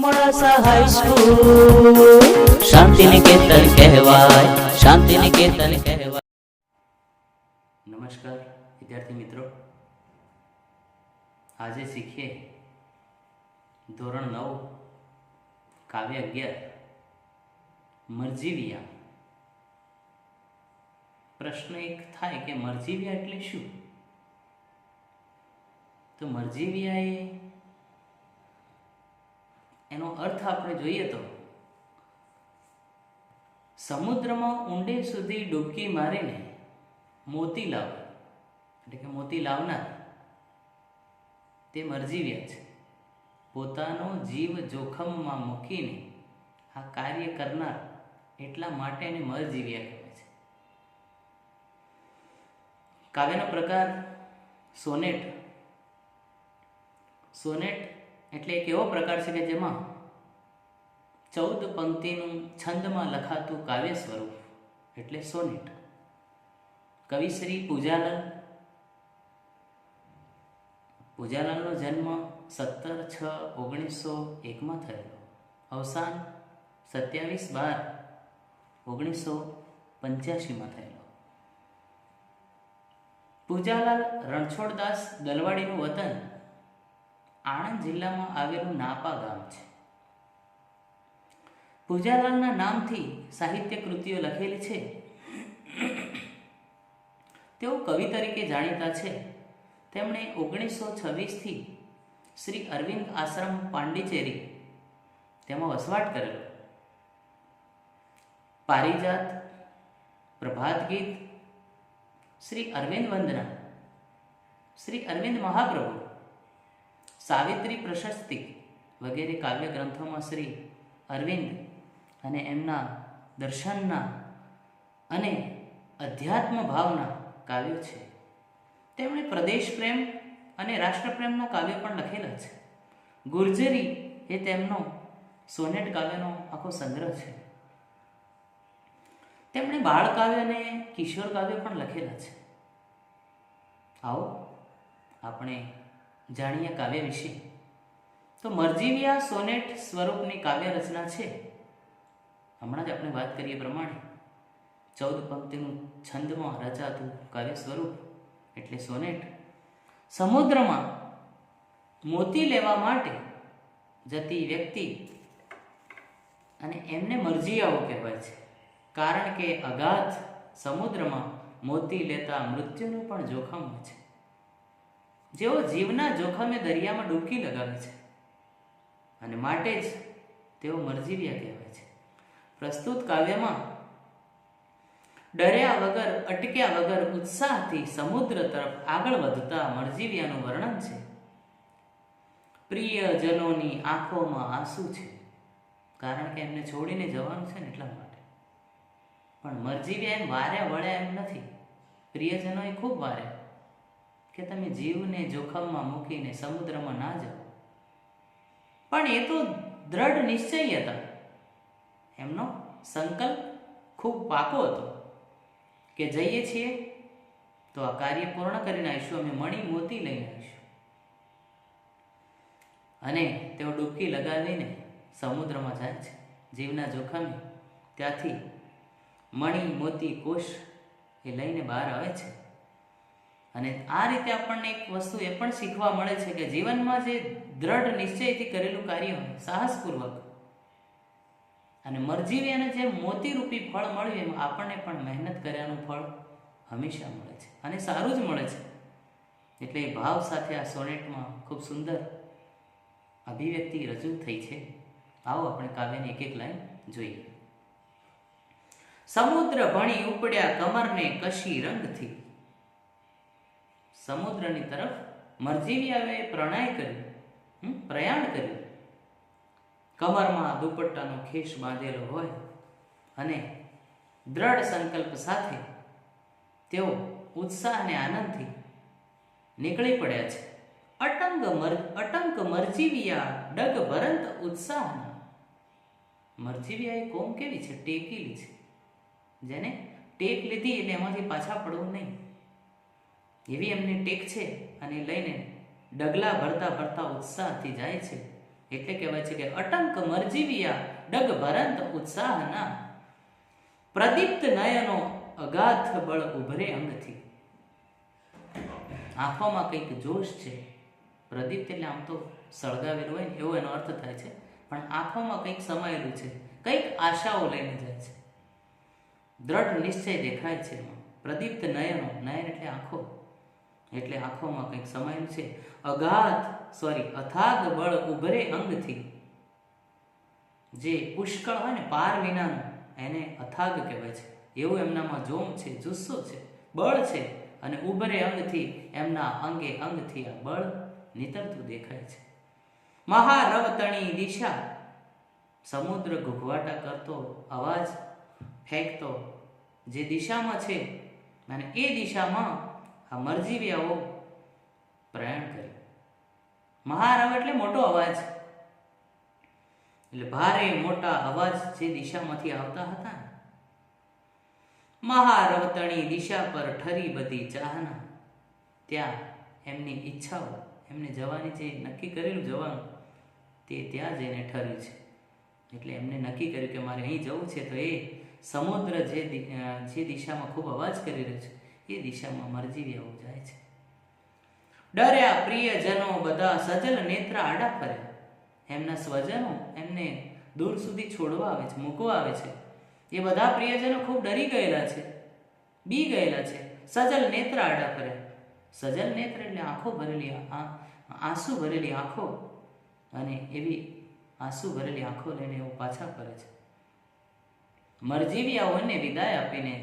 Modasa high school શાંતિ નિકેતન કહેવાય, શાંતિ નિકેતન કહેવાય. નમસ્કાર વિદ્યાર્થી મિત્રો, આજે શીખીએ ધોરણ 9 કાવ્ય 11 મરજીવિયા. પ્રશ્ન એક થાય કે મરજીવિયા એટલે શું? તો મરજીવિયા એનો અર્થ આપણે જોઈએ તો સમુદ્રમાં ઊંડે સુધી ડૂબકી મારીને મોતી લાવવા, એટલે કે મોતી લાવનાર તે મરજીવિયા છે. પોતાનો જીવ જોખમમાં મૂકીને આ કાર્ય કરનાર એટલા માટે એને મરજીવિયા કહેવાય છે. કાવ્યનો પ્રકાર સોનેટ. સોનેટ એટલે એક એવો પ્રકાર છે કે જેમાં 14 પંક્તિનું છંદમાં લખાતું કાવ્ય સ્વરૂપ એટલે સોનેટ. કવિ શ્રી પૂજાલાલનો જન્મ 17/6/1901 થયેલો. અવસાન 27/12/1985 થયેલો. પૂજાલાલ રણછોડદાસ દલવાડીનું વતન આણંદ જિલ્લામાં આવેલું નાપા ગામ છે. પૂજાલાલના નામથી સાહિત્ય કૃતિઓ લખેલી છે. તેઓ કવિ તરીકે જાણીતા છે. તેમણે 1926થી શ્રી અરવિંદ આશ્રમ પાંડિચેરી તેમાં વસવાટ કરેલો. પારિજાત, પ્રભાત ગીત, શ્રી અરવિંદ વંદના, શ્રી અરવિંદ મહાપ્રભુ, સાવિત્રી પ્રશસ્તિ વગેરે કાવ્ય ગ્રંથોમાં શ્રી અરવિંદ અને એમના દર્શનના અને અધ્યાત્મ ભાવના કાવ્યો છે. તેમણે પ્રદેશ પ્રેમ અને રાષ્ટ્રપ્રેમના કાવ્યો પણ લખેલા છે. ગુર્જરી એ તેમનો સોનેટ કાવ્યનો આખો સંગ્રહ છે. તેમણે બાળ કાવ્ય અને કિશોર કાવ્ય પણ લખેલા છે. આવો આપણે જાણીએ કાવ્ય વિશે. તો મરજીવિયા સોનેટ સ્વરૂપની કાવ્ય રચના છે. હમણાં જ આપણે વાત કરીએ પ્રમાણે 14 પંક્તિનું છંદમાં રચાતું કાવ્ય સ્વરૂપ એટલે સોનેટ. સમુદ્રમાં મોતી લેવા માટે જતી વ્યક્તિ અને એમને મરજીયાઓ કહેવાય છે. કારણ કે અગાધ સમુદ્રમાં મોતી લેતા મૃત્યુનું પણ જોખમ હોય છે. જેઓ જીવના જોખમે દરિયામાં ડૂબકી લગાવે છે અને માટે જ તેઓ મરજીવિયા કહેવાય છે. પ્રસ્તુત કાવ્યમાં ડર્યા વગર, અટક્યા વગર ઉત્સાહથી સમુદ્ર તરફ આગળ વધતા મરજીવિયાનું વર્ણન છે. પ્રિયજનોની આંખોમાં આંસુ છે, કારણ કે એમને છોડીને જવાનું છે ને એટલા માટે. પણ મરજીવિયા એમ વાર્યા વળ્યા એમ નથી. પ્રિયજનો એ ખૂબ વાર્યા કે તમે જીવને જોખમમાં મૂકીને સમુદ્રમાં ના જાઓ. પણ એ તો દ્રઢ નિશ્ચય હતા. એમનો સંકલ્પ ખૂબ પાકો હતો કે જઈએ છીએ તો આ કાર્ય પૂર્ણ કરીને આવીશું, અમે મણી મોતી લઈને આવીશું. અને તેઓ ડૂબકી લગાવીને સમુદ્રમાં જાય છે જીવના જોખમે. ત્યાંથી મણી મોતી કોષ એ લઈને બહાર આવે છે. અને આ રીતે આપણને એક વસ્તુ એ પણ શીખવા મળે છે કે જીવનમાં જે દ્રઢ નિશ્ચયથી કરેલું કાર્ય હોય સાહસપૂર્વક અને મરજીવિયાને જે મોતીરૂપી ફળ મળ્યું એમ આપણને પણ મહેનત કર્યાનું ફળ હંમેશા મળે છે અને સારું જ મળે છે. એટલે એ ભાવ સાથે આ સોનેટમાં ખૂબ સુંદર અભિવ્યક્તિ રજૂ થઈ છે. આવો આપણે કાવ્યની એક લાઈન જોઈએ. સમુદ્ર ભણી ઉપડ્યા કમરને કશી રંગથી. સમુદ્રની તરફ મરજીવિયાએ પ્રયાણ કર્યું. કમરમાં દુપટ્ટાનો ખેસ બાંધેલો હોય અને દ્રઢ સંકલ્પ સાથે તેઓ ઉત્સાહ અને આનંદથી નીકળી પડ્યા છે. અટંક મરજીવિયા ડગ ભરંત ઉત્સાહના. મરજીવિયા એ કોમ કેવી છે? ટેકેલી છે. જેને ટેક લીધી એટલે એમાંથી પાછા પડવું નહીં એવી એમની ટેક છે. અને લઈને ડગલા ભરતા ભરતા ઉત્સાહથી જાય છે. એટલે કહેવાય છે કે અટંક મરજીવિયા ડગ ભરંત ઉત્સાહના, પ્રદીપ્ત નયનો અગાધ બળ ઉભરે અંગથી. આંખોમાં કંઈક જોશ છે. પ્રદીપ્ત એટલે આમ તો સળગાવેલું હોય ને એવો એનો અર્થ થાય છે, પણ આંખોમાં કંઈક સમાયેલું છે, કંઈક આશાઓ લઈને જાય છે, દ્રઢ નિશ્ચય દેખાય છે એમાં. પ્રદીપ્ત નયનો, નયન એટલે આંખો, એટલે આંખોમાં કંઈક સમાયેલું છે. અથાગ બળ ઉભરે અંગથી. જે પુષ્કળ હોય ને પાર વિનાનું એને અથાગ કહેવાય છે. એવું એમનામાં જોમ છે, જુસ્સો છે, બળ છે, અને ઉભરે અંગથી એમના અંગે અંગથી આ બળ નીતરતું દેખાય છે. મહારવતણી દિશા, સમુદ્ર ઘૂઘવાટા કરતો, અવાજ ફેંકતો જે દિશામાં છે, અને એ દિશામાં આ મરજીવિયાઓ પ્રયાણ કર્યું. મહારવ એટલે મોટો અવાજ, એટલે ભારે મોટા અવાજ જે દિશામાંથી આવતા હતા. મહારવતણી દિશા પર ઠરી બધી ચાહના, ત્યાં એમની ઈચ્છાઓ, એમને જવાની જે નક્કી કરેલું જવાનું તે ત્યાં જઈને ઠર્યું છે. એટલે એમને નક્કી કર્યું કે મારે અહીં જવું છે, તો એ સમુદ્ર જે દિશામાં ખૂબ અવાજ કરી રહ્યો છે એ દિશામાં મરજીવિયાઓ જાય છે. ડર્યા પ્રિયજનો બધા સજલ નેત્ર આડા ફર્યા. એમના સ્વજનો એમને દૂર સુધી છોડવા આવે છે, મૂકવા આવે છે. એ બધા પ્રિયજનો ખૂબ ડરી ગયેલા છે, બી ગયેલા છે. સજલ નેત્ર આડા ફર્યા. સજલ નેત્ર એટલે આંખો ભરેલી, આંસુ ભરેલી આંખો, અને એવી આંસુ ભરેલી આંખો લઈને એવો પાછા ફરે છે. મરજીવિયાઓને વિદાય આપીને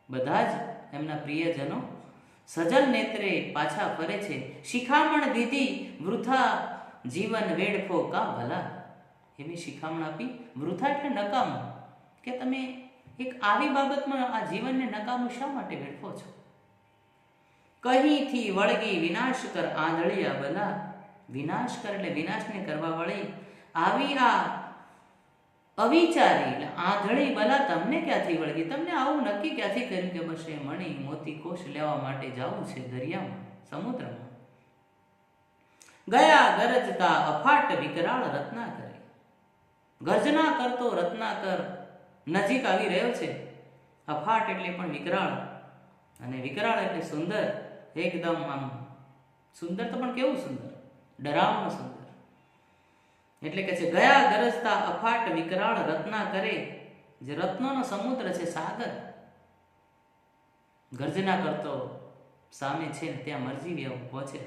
બધા જ એમના પ્રિયજનો સજલ નેત્રે પાછા ફરે છે. શિખામણ દીધી વૃથા જીવન વેડફો કા ભલા. એવી શિખામણ આપી. વૃથા એટલે નકામું, કે તમે એક આવી બાબતમાં આ જીવનને નકામું શા માટે વેડફો છો. કહીથી વળગી વિનાશ કર આંધળિયા બલા. વિનાશ કર એટલે વિનાશને કરવા વળી આવી આ અવિચારી એટલે આંધળી બલા તમને ક્યાંથી વળગી? તમને આવું નક્કી ક્યાંથી કર્યું કે બસ એ મણી મોતી કોષ લેવા માટે જવું છે દરિયામાં, સમુદ્રમાં? ગયા ગરજતા અફાટ વિકરાળ રત્નાકરે. ગર્જના કરતો રત્નાકર નજીક આવી રહ્યો છે. અફાટ એટલે પણ વિકરાળ, અને વિકરાળ એટલે સુંદર. એકદમ આમ સુંદર તો પણ કેવું સુંદર, ડરાવનું સુંદર. એટલે કે છે ગયા ગરજતા અફાટ વિકરાળ રત્ના કરે. જે રત્નોનો સમુદ્ર છે, સાગર. ગર્જના કરતો સામે છે ને ત્યાં મરજીવિયાઓ પહોંચે.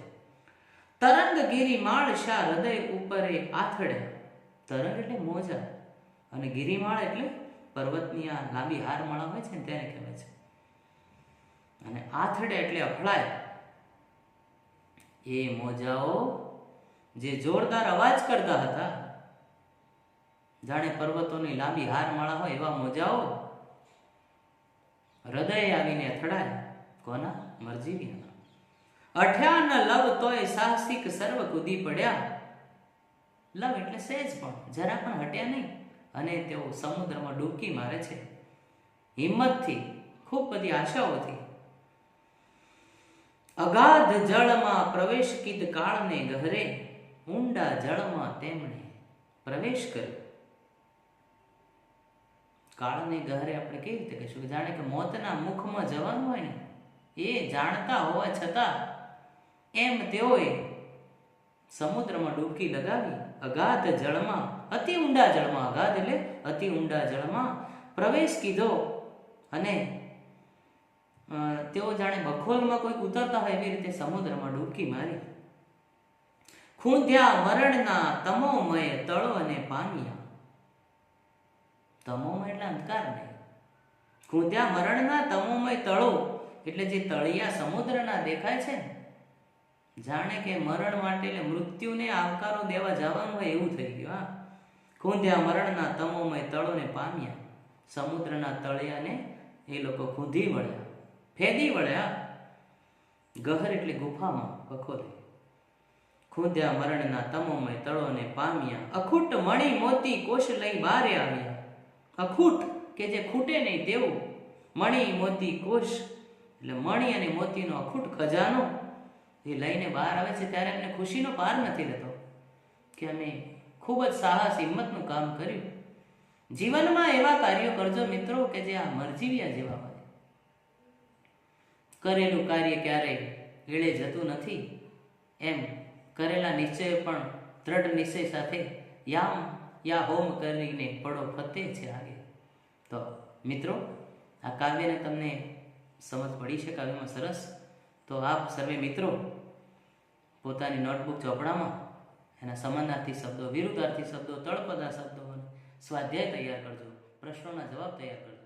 તરંગ ગિરિમાળ શા હૃદય ઉપરે આથડે. તરંગ એટલે મોજા, અને ગિરિમાળ એટલે પર્વતની આ લાંબી હારમાળા હોય છે ને તેને કહેવાય છે. અને આથડે એટલે અફળાય. એ મોજાઓ જે જોરદાર અવાજ કરતા હતા, જાણે પર્વતોની લાંબી હારમાળા હોય એવા મોજાઓ હૃદય આવીને અથડાય. કોના? મરજીવિયાના. અઠ્યા ન લવ તોય સાહસિક સર્વ કૂદી પડ્યા. લવ એટલે સહેજ પણ, જરા પણ હટ્યા નહીં, અને તેઓ સમુદ્રમાં ડૂબકી મારે છે હિંમતથી, ખૂબ બધી આશાઓથી. અગાધ જળમાં પ્રવેશ કીધ કાળને ગહરે. ઊંડા જળમાં તેમણે પ્રવેશ કર્યો. કાળને ગહરે આપણે કેવી રીતે કહીશું? જાણે કે મોતના મુખમાં જવાનું હોય ને, એ જાણતા હોવા છતાં એમ તેઓએ સમુદ્રમાં ડૂબકી લગાવી. અગાધ જળમાં, અતિ ઊંડા જળમાં, અગાધ એટલે અતિ ઊંડા જળમાં પ્રવેશ કીધો, અને તેઓ જાણે બખોલમાં કોઈક ઉતરતા હોય એવી રીતે સમુદ્રમાં ડૂબકી મારી. ખૂંધ્યા મરણના તમોમય તળો અને પામ્યા. તમોમય એટલે અંધકારને. ખૂંધ્યા મરણના તમોમય તળો એટલે જે તળિયા સમુદ્રના દેખાય છે, જાણે કે મરણ માટે એટલે મૃત્યુને આવકારો દેવા જવાનું હોય એવું થઈ ગયું. હા, ખૂંધ્યા મરણના તમોમય તળોને પામ્યા. સમુદ્રના તળિયાને એ લોકો ખૂંધી વળ્યા, ફેદી વળ્યા. ગહર એટલે ગુફામાં, બખોલી. ખૂંધ્યા મરણના તમોમય તળોને પામ્યા. અખૂટ મણી મોતી કોષ લઈ બારે આવ્યા. અખૂટ કે જે ખૂટે નહીં તેવું, મણી મોતી કોષ એટલે મણી અને મોતીનો અખૂટ ખજાનો એ લઈને બહાર આવે છે. ત્યારે એમને ખુશીનો પાર નથી રહેતો કે અમે ખૂબ જ સાહસ હિંમતનું કામ કર્યું. જીવનમાં એવા કાર્યો કરજો મિત્રો કે જે આ મરજીવિયા જેવા હોય. કરેલું કાર્ય ક્યારેય એળે જતું નથી. એમ કરેલા નિશ્ચય પણ દ્રઢ નિશ્ચય સાથે યામ યા હોમ કરીને પડો ફતે છે આગે. તો મિત્રો, આ કાવ્યને તમને સમજ પડી છે કાવ્યમાં સરસ? તો આપ સર્વે મિત્રો પોતાની નોટબુક ચોપડામાં એના સમાનાર્થી શબ્દો, વિરુદ્ધાર્થી શબ્દો, તળપદા શબ્દો અને સ્વાધ્યાય તૈયાર કરજો, પ્રશ્નોના જવાબ તૈયાર કરજો.